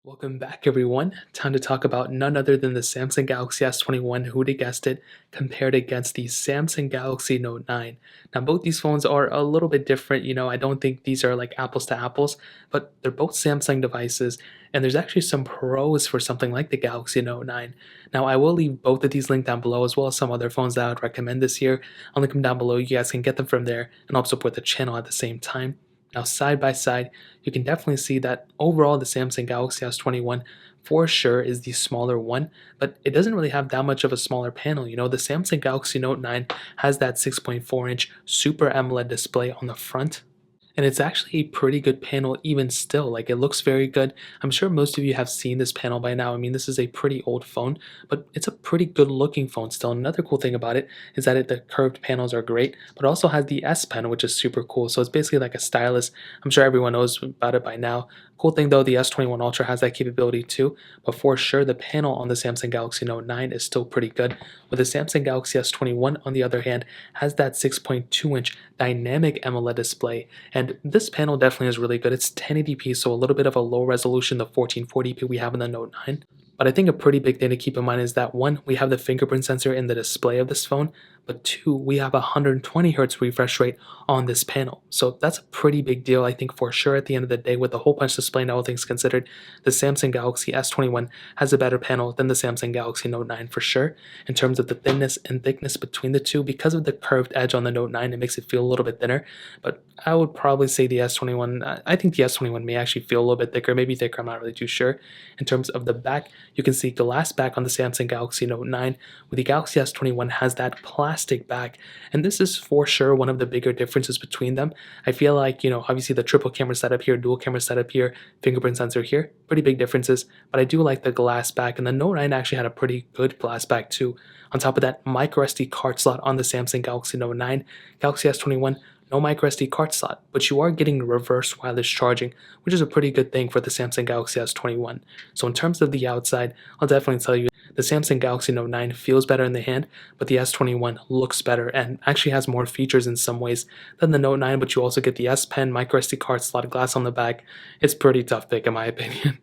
Welcome back, everyone. Time to talk about none other than the Samsung Galaxy S21, who'd have guessed it, compared against the Samsung Galaxy Note 9. Now, both these phones are a little bit different. I don't think these are like apples to apples, but they're both Samsung devices, and there's actually some pros for something like the Galaxy Note 9. Now, I will leave both of these linked down below, as well as some other phones that I would recommend this year. I'll link them down below. You guys can get them from there and help support the channel at the same time. Now, side by side, you can definitely see that overall the Samsung Galaxy S21 for sure is the smaller one, but it doesn't really have that much of a smaller panel. The Samsung Galaxy Note 9 has that 6.4-inch Super AMOLED display on the front, and it's actually a pretty good panel even still. Like, it looks very good. I'm sure most of you have seen this panel by now. I mean, this is a pretty old phone, but it's a pretty good looking phone still. Another cool thing about it is that the curved panels are great, but it also has the S Pen, which is super cool. So it's basically like a stylus. I'm sure everyone knows about it by now. Cool thing though, the S21 Ultra has that capability too, but for sure the panel on the Samsung Galaxy Note 9 is still pretty good. With the Samsung Galaxy S21, on the other hand, has that 6.2-inch dynamic AMOLED display, and this panel definitely is really good. It's 1080p, so a little bit of a low resolution, the 1440p we have in the Note 9. But I think a pretty big thing to keep in mind is that one, we have the fingerprint sensor in the display of this phone, but two, we have a 120 Hz refresh rate on this panel. So that's a pretty big deal, I think, for sure. At the end of the day, with the whole punch display and all things considered, the Samsung Galaxy S21 has a better panel than the Samsung Galaxy Note 9 for sure. In terms of the thinness and thickness between the two, because of the curved edge on the Note 9, it makes it feel a little bit thinner. But I would probably say the S21, I think the S21 may actually feel a little bit thicker, maybe thicker, I'm not really too sure. In terms of the back, you can see glass back on the Samsung Galaxy Note 9, where the Galaxy S21 has that plastic back, and this is for sure one of the bigger differences between them. I feel like, obviously the triple camera setup here, dual camera setup here, fingerprint sensor here, pretty big differences, but I do like the glass back, and the Note 9 actually had a pretty good glass back too. On top of that, micro SD card slot on the Samsung Galaxy Note 9, Galaxy S21, no micro SD card slot, but you are getting reverse wireless charging, which is a pretty good thing for the Samsung Galaxy S21. So in terms of the outside, I'll definitely tell you the Samsung Galaxy Note 9 feels better in the hand, but the S21 looks better and actually has more features in some ways than the Note 9, but you also get the S Pen, micro SD card slot, glass on the back. It's pretty tough pick in my opinion.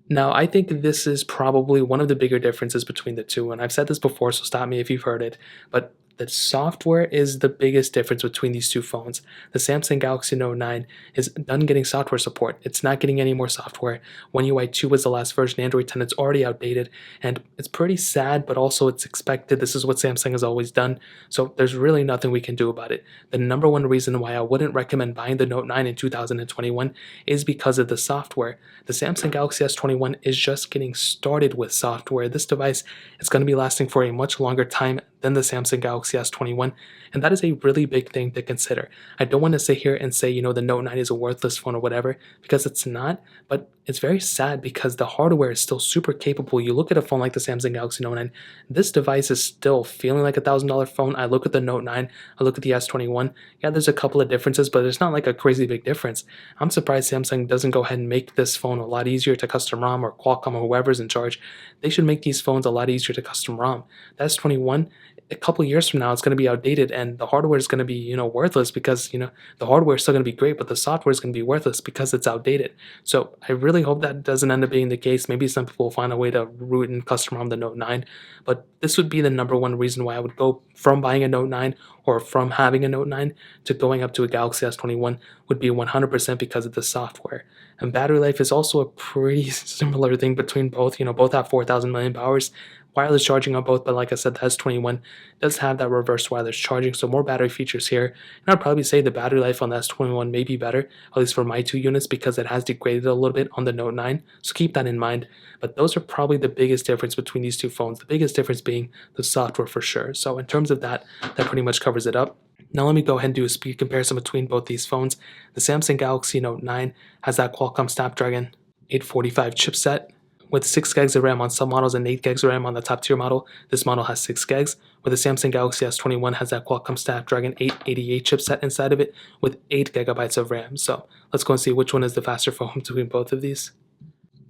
Now, I think this is probably one of the bigger differences between the two, and I've said this before, so stop me if you've heard it, but the software is the biggest difference between these two phones. The Samsung Galaxy Note 9 is done getting software support. It's not getting any more software. One UI 2 was the last version. Android 10, it's already outdated, and it's pretty sad, but also it's expected. This is what Samsung has always done, so there's really nothing we can do about it. The number one reason why I wouldn't recommend buying the Note 9 in 2021 is because of the software. The Samsung Galaxy S21 is just getting started with software. This device is going to be lasting for a much longer time than the Samsung Galaxy S21, and that is a really big thing to consider. I don't want to sit here and say, the Note 9 is a worthless phone or whatever, because it's not, but it's very sad because the hardware is still super capable. You look at a phone like the Samsung Galaxy Note 9, this device is still feeling like a $1,000 phone. I look at the Note 9, I look at the S21, yeah, there's a couple of differences, but it's not like a crazy big difference. I'm surprised Samsung doesn't go ahead and make this phone a lot easier to custom ROM, or Qualcomm, or whoever's in charge. They should make these phones a lot easier to custom ROM. The S21, a couple years from now, it's going to be outdated, and the hardware is going to be, worthless, because, the hardware is still going to be great, but the software is going to be worthless because it's outdated. So I really hope that doesn't end up being the case. Maybe some people will find a way to root and custom ROM the Note 9, but this would be the number one reason why I would go from buying a Note 9, or from having a Note 9 to going up to a Galaxy S21, would be 100% because of the software. And battery life is also a pretty similar thing between both. Both have 4,000 milliamp hours. Wireless charging on both, but like I said, the S21 does have that reverse wireless charging, so more battery features here. And I'd probably say the battery life on the S21 may be better, at least for my two units, because it has degraded a little bit on the Note 9, so keep that in mind. But those are probably the biggest difference between these two phones, the biggest difference being the software for sure. So in terms of that, that pretty much covers it up. Now let me go ahead and do a speed comparison between both these phones. The Samsung Galaxy Note 9 has that Qualcomm Snapdragon 845 chipset, with 6 gigs of RAM on some models and 8 gigs of RAM on the top tier model. This model has 6 gigs, where the Samsung Galaxy S21 has that Qualcomm Snapdragon 888 chipset inside of it with 8 gigabytes of RAM. So let's go and see which one is the faster phone between both of these.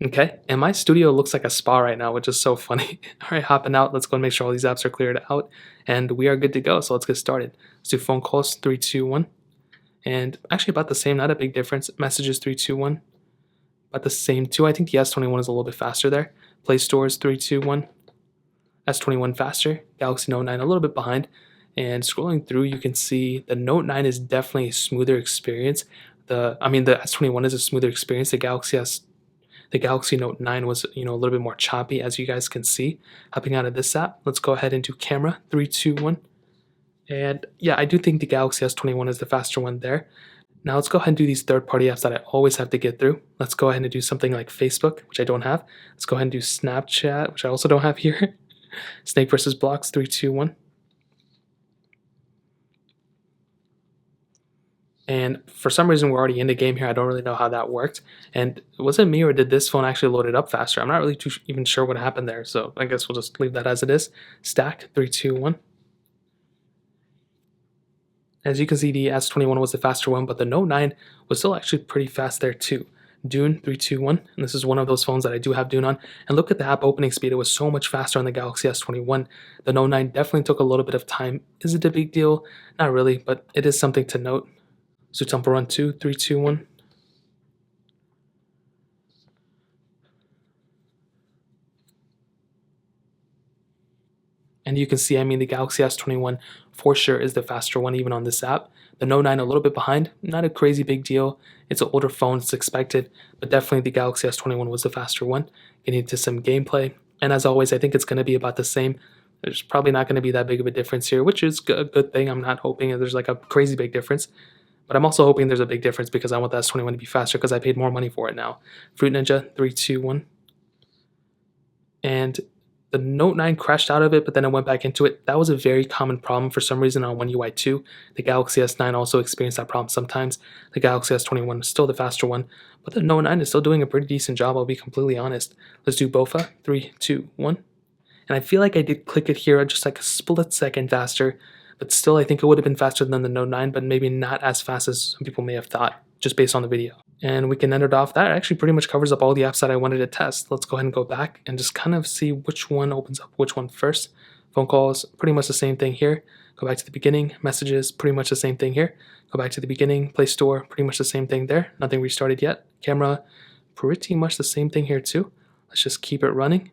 Okay, and my studio looks like a spa right now, which is so funny. All right, hopping out. Let's go and make sure all these apps are cleared out, and we are good to go. So let's get started. Let's do phone calls, 3, 2, 1. And actually about the same, not a big difference. Messages, 3, 2, 1. about the same too. I think the S21 is a little bit faster there. Play Store is 3, 2, 1. S21 faster. Galaxy Note 9 a little bit behind. And scrolling through, you can see the Note 9 is definitely a smoother experience. The S21 is a smoother experience. The Galaxy Note 9 was, a little bit more choppy, as you guys can see. Hopping out of this app, let's go ahead and do camera, 3, 2, 1. And yeah, I do think the Galaxy S21 is the faster one there. Now let's go ahead and do these third-party apps that I always have to get through. Let's go ahead and do something like Facebook, which I don't have. Let's go ahead and do Snapchat, which I also don't have here. Snake versus Blocks, 3, 2, 1. And for some reason, we're already in the game here. I don't really know how that worked. And was it me or did this phone actually load it up faster? I'm not really even sure what happened there. So I guess we'll just leave that as it is. Stack, 3, 2, 1. As you can see, the S21 was the faster one, but the Note 9 was still actually pretty fast there too. Dune, 3, 2, 1. And this is one of those phones that I do have Dune on. And look at the app opening speed. It was so much faster on the Galaxy S21. The Note 9 definitely took a little bit of time. Is it a big deal? Not really, but it is something to note. So Temple Run 2, 3, 2, 1. And you can see, the Galaxy S21 for sure is the faster one, even on this app. The Note 9 a little bit behind, not a crazy big deal. It's an older phone, it's expected, but definitely the Galaxy S21 was the faster one. Getting into some gameplay, and as always, I think it's going to be about the same. There's probably not going to be that big of a difference here, which is a good thing. I'm not hoping that there's like a crazy big difference, but I'm also hoping there's a big difference because I want the S21 to be faster because I paid more money for it now. Fruit Ninja, 3, 2, 1. And the Note 9 crashed out of it, but then it went back into it. That was a very common problem for some reason on One UI 2. The Galaxy S9 also experienced that problem sometimes. The Galaxy S21 is still the faster one, but the Note 9 is still doing a pretty decent job, I'll be completely honest. Let's do BOFA, 3, 2, 1. And I feel like I did click it here just like a split second faster, but still I think it would have been faster than the Note 9, but maybe not as fast as some people may have thought, just based on the video. And we can end it off. That actually pretty much covers up all the apps that I wanted to test. Let's go ahead and go back and just kind of see which one opens up which one first. Phone calls, pretty much the same thing here. Go back to the beginning. Messages, pretty much the same thing here. Go back to the beginning. Play Store, pretty much the same thing there. Nothing restarted yet. Camera, pretty much the same thing here too. Let's just keep it running.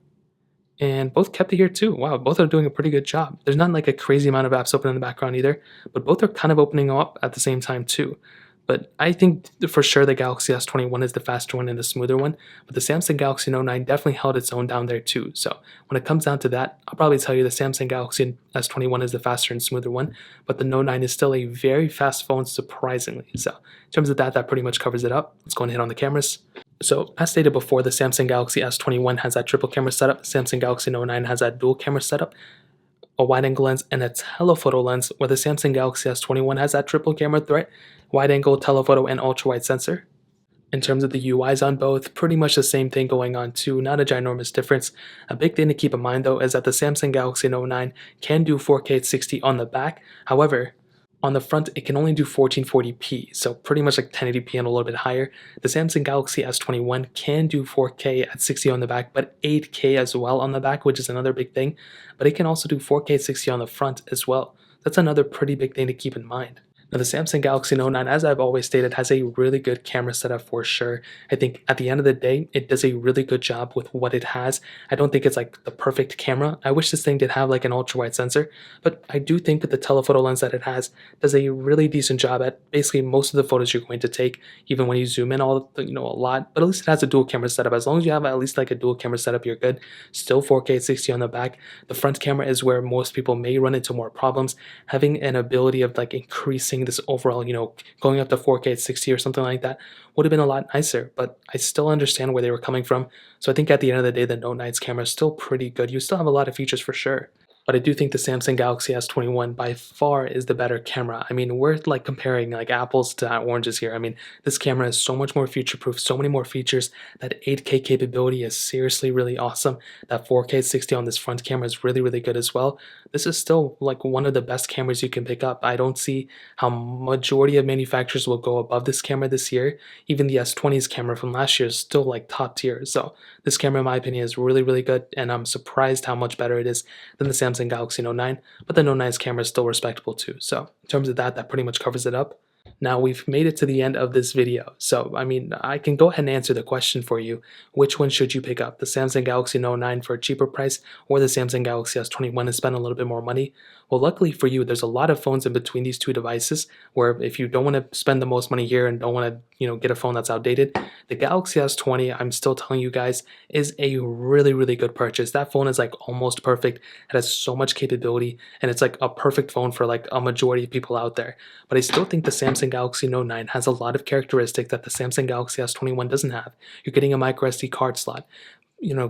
And both kept it here too. Wow, both are doing a pretty good job. There's not like a crazy amount of apps open in the background either, but both are kind of opening up at the same time too. But I think for sure the Galaxy S21 is the faster one and the smoother one, but the Samsung Galaxy Note 9 definitely held its own down there too. So when it comes down to that, I'll probably tell you the Samsung Galaxy S21 is the faster and smoother one, but the Note 9 is still a very fast phone, surprisingly. So in terms of that, that pretty much covers it up. Let's go and hit on the cameras. So as stated before, the Samsung Galaxy S21 has that triple camera setup. Samsung Galaxy Note 9 has that dual camera setup, a wide-angle lens, and a telephoto lens, where the Samsung Galaxy S21 has that triple camera threat, wide-angle, telephoto, and ultra-wide sensor. In terms of the UIs on both, pretty much the same thing going on too, not a ginormous difference. A big thing to keep in mind though is that the Samsung Galaxy Note 9 can do 4K at 60 on the back. However, on the front, it can only do 1440p, so pretty much like 1080p and a little bit higher. The Samsung Galaxy S21 can do 4K at 60 on the back, but 8K as well on the back, which is another big thing. But it can also do 4K at 60 on the front as well. That's another pretty big thing to keep in mind. Now, the Samsung Galaxy Note 9, as I've always stated, has a really good camera setup for sure. I think at the end of the day, it does a really good job with what it has. I don't think it's like the perfect camera. I wish this thing did have like an ultra-wide sensor, but I do think that the telephoto lens that it has does a really decent job at basically most of the photos you're going to take, even when you zoom in a lot. But at least it has a dual camera setup. As long as you have at least like a dual camera setup, you're good. Still 4K at 60 on the back. The front camera is where most people may run into more problems. Having an ability of like increasing this overall, going up to 4K at 60 or something like that would have been a lot nicer, but I still understand where they were coming from. So I think at the end of the day, the Note 9's camera is still pretty good. You still have a lot of features for sure. But I do think the Samsung Galaxy S21 by far is the better camera. We're like comparing like apples to oranges here. This camera is so much more future-proof, so many more features. That 8K capability is seriously really awesome. That 4K 60 on this front camera is really, really good as well. This is still like one of the best cameras you can pick up. I don't see how majority of manufacturers will go above this camera this year. Even the S20's camera from last year is still like top tier. So this camera, in my opinion, is really, really good, and I'm surprised how much better it is than the Samsung Galaxy Note 9, but the Note 9's camera is still respectable too. So in terms of that, that pretty much covers it up. Now we've made it to the end of this video, so I mean, I can go ahead and answer the question for you. Which one should you pick up? The Samsung Galaxy Note 9 for a cheaper price, or the Samsung Galaxy S21 and spend a little bit more money? Well, luckily for you, there's a lot of phones in between these two devices, where if you don't want to spend the most money here and don't want to, get a phone that's outdated, the Galaxy S20, I'm still telling you guys, is a really, really good purchase. That phone is like almost perfect. It has so much capability, and it's like a perfect phone for like a majority of people out there. But I still think the Samsung Galaxy Note 9 has a lot of characteristics that the Samsung Galaxy S21 doesn't have. You're getting a micro SD card slot,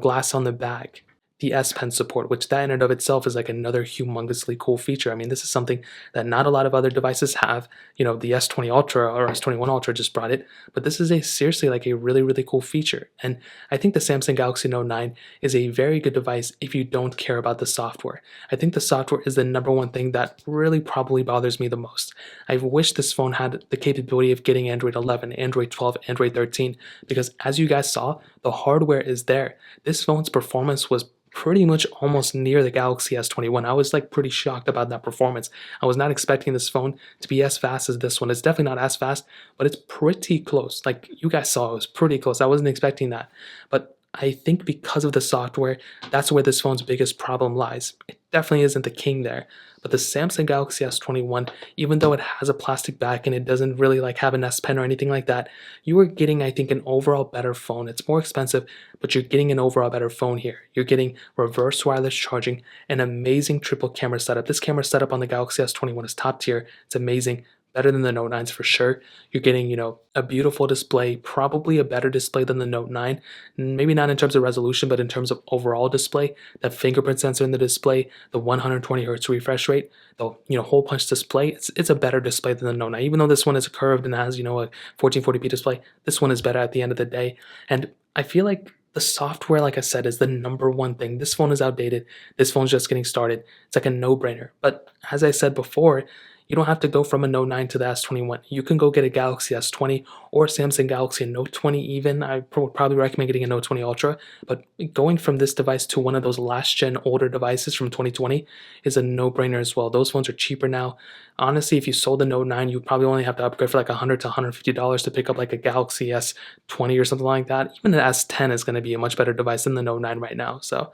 glass on the back, the S Pen support, which that in and of itself is like another humongously cool feature. I mean, this is something that not a lot of other devices have. The S20 Ultra or S21 Ultra just brought it, but this is a seriously like a really, really cool feature. And I think the Samsung Galaxy Note 9 is a very good device if you don't care about the software. I think the software is the number one thing that really probably bothers me the most. I wish this phone had the capability of getting Android 11, Android 12, Android 13, because as you guys saw, the hardware is there. This phone's performance was pretty much almost near the Galaxy S21. I was like pretty shocked about that performance. I was not expecting this phone to be as fast as this one. It's definitely not as fast, but it's pretty close. Like you guys saw, it was pretty close. I wasn't expecting that. But I think because of the software, that's where this phone's biggest problem lies. It definitely isn't the king there. But the Samsung Galaxy S21, even though it has a plastic back and it doesn't really like have an S Pen or anything like that, you are getting, I think, an overall better phone. It's more expensive, but you're getting an overall better phone here. You're getting reverse wireless charging, an amazing triple camera setup. This camera setup on the Galaxy S21 is top tier. It's amazing. Better than the Note 9s for sure. You're getting, a beautiful display, probably a better display than the Note 9. Maybe not in terms of resolution, but in terms of overall display. The fingerprint sensor in the display, the 120 hertz refresh rate, the hole punch display. It's a better display than the Note 9. Even though this one is curved and has, a 1440p display, this one is better at the end of the day. And I feel like the software, like I said, is the number one thing. This phone is outdated. This phone's just getting started. It's like a no-brainer. But as I said before, you don't have to go from a Note 9 to the S21. You can go get a Galaxy S20 or Samsung Galaxy Note 20 even. I would probably recommend getting a Note 20 Ultra. But going from this device to one of those last-gen older devices from 2020 is a no-brainer as well. Those phones are cheaper now. Honestly, if you sold the Note 9, you'd probably only have to upgrade for like $100 to $150 to pick up like a Galaxy S20 or something like that. Even the S10 is going to be a much better device than the Note 9 right now. So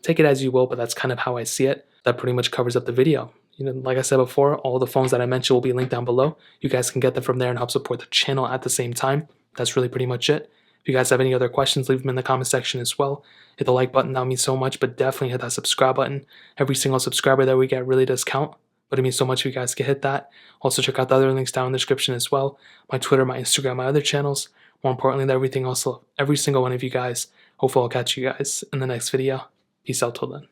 take it as you will, but that's kind of how I see it. That pretty much covers up the video. Like I said before, all the phones that I mentioned will be linked down below. You guys can get them from there and help support the channel at the same time. That's really pretty much it. If you guys have any other questions, leave them in the comment section as well. Hit the like button, that would mean so much, but definitely hit that subscribe button. Every single subscriber that we get really does count, but it means so much if you guys can hit that. Also, check out the other links down in the description as well. My Twitter, my Instagram, my other channels. More importantly than everything else, every single one of you guys. Hopefully I'll catch you guys in the next video. Peace out till then.